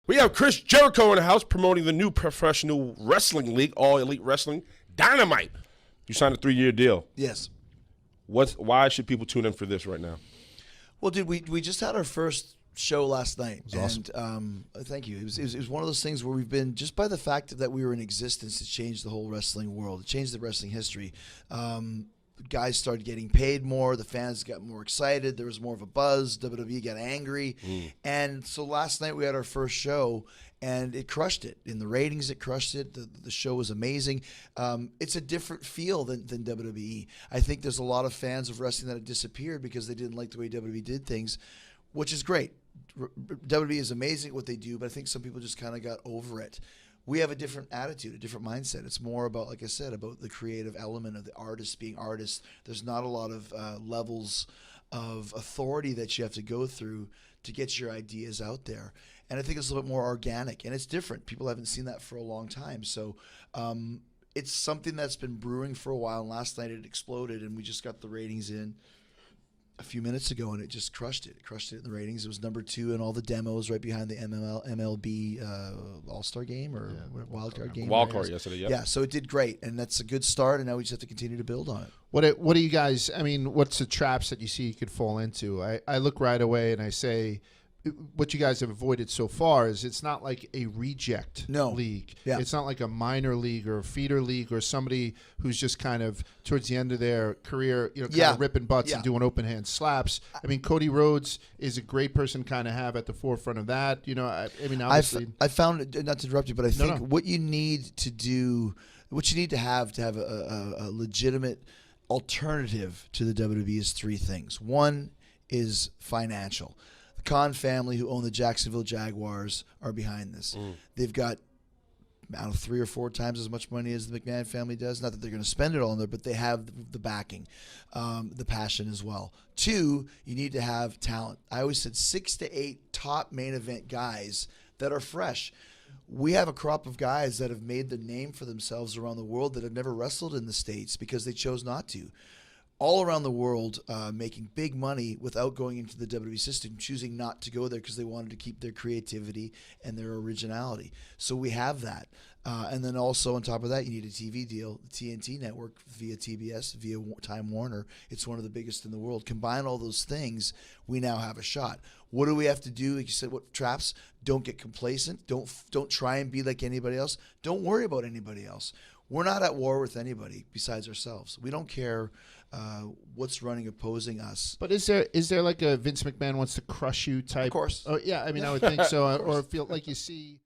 We have Chris Jericho in the house promoting the new professional wrestling league, All Elite Wrestling Dynamite. You signed a 3-year deal. Yes. Why should people tune in for this right now? Well, dude, we just had our first show last night. It was awesome. Thank you. It was one of those things where we've been, just by the fact that we were in existence, it changed the whole wrestling world. It changed the wrestling history. Guys started getting paid more. The fans got more excited. There was more of a buzz. WWE got angry. And so last night we had our first show, and it crushed it. In the ratings, it crushed it. The show was amazing. It's a different feel than WWE. I think there's a lot of fans of wrestling that have disappeared because they didn't like the way WWE did things, which is great. WWE is amazing at what they do, but I think some people just kind of got over it. We have a different attitude, a different mindset. It's more about, like I said, about the creative element of the artists being artists. There's not a lot of levels of authority that you have to go through to get your ideas out there. And I think it's a little bit more organic, and it's different. People haven't seen that for a long time. So it's something that's been brewing for a while, and last night it exploded, and we just got the ratings in a few minutes ago, and it just crushed it. It crushed it in the ratings. It was number 2 in all the demos, right behind the MLB All-Star game or wildcard game. Wildcard yesterday, yeah. So it did great, and that's a good start, and now we just have to continue to build on it. What do you guys, I mean, what's the traps that you see you could fall into? I look right away and I say, what you guys have avoided so far is it's not like a reject league. Yeah. It's not like a minor league or a feeder league or somebody who's just kind of towards the end of their career, kind of ripping butts and doing open hand slaps. I mean, Cody Rhodes is a great person kind of have at the forefront of that. I mean, obviously. I found, not to interrupt you, but I think what you need to do, what you need to have a legitimate alternative to the WWE is 3 things. One is financial. Khan family, who own the Jacksonville Jaguars, are behind this. They've got, I don't know, 3 or 4 times as much money as the McMahon family does. Not that they're going to spend it all on there, but they have the backing, the passion as well. 2, you need to have talent. I always said 6 to 8 top main event guys that are fresh. We have a crop of guys that have made the name for themselves around the world that have never wrestled in the States because they chose not to. All around the world, making big money without going into the WWE system, choosing not to go there because they wanted to keep their creativity and their originality. So we have that. And then also on top of that, you need a TV deal, the TNT network via TBS, via Time Warner. It's one of the biggest in the world. Combine all those things, we now have a shot. What do we have to do? Like you said, what traps? Don't get complacent. Don't try and be like anybody else. Don't worry about anybody else. We're not at war with anybody besides ourselves. We don't care what's running opposing us. But is there like a Vince McMahon wants to crush you type? Of course. Oh yeah, I mean I would think so. Or feel like you see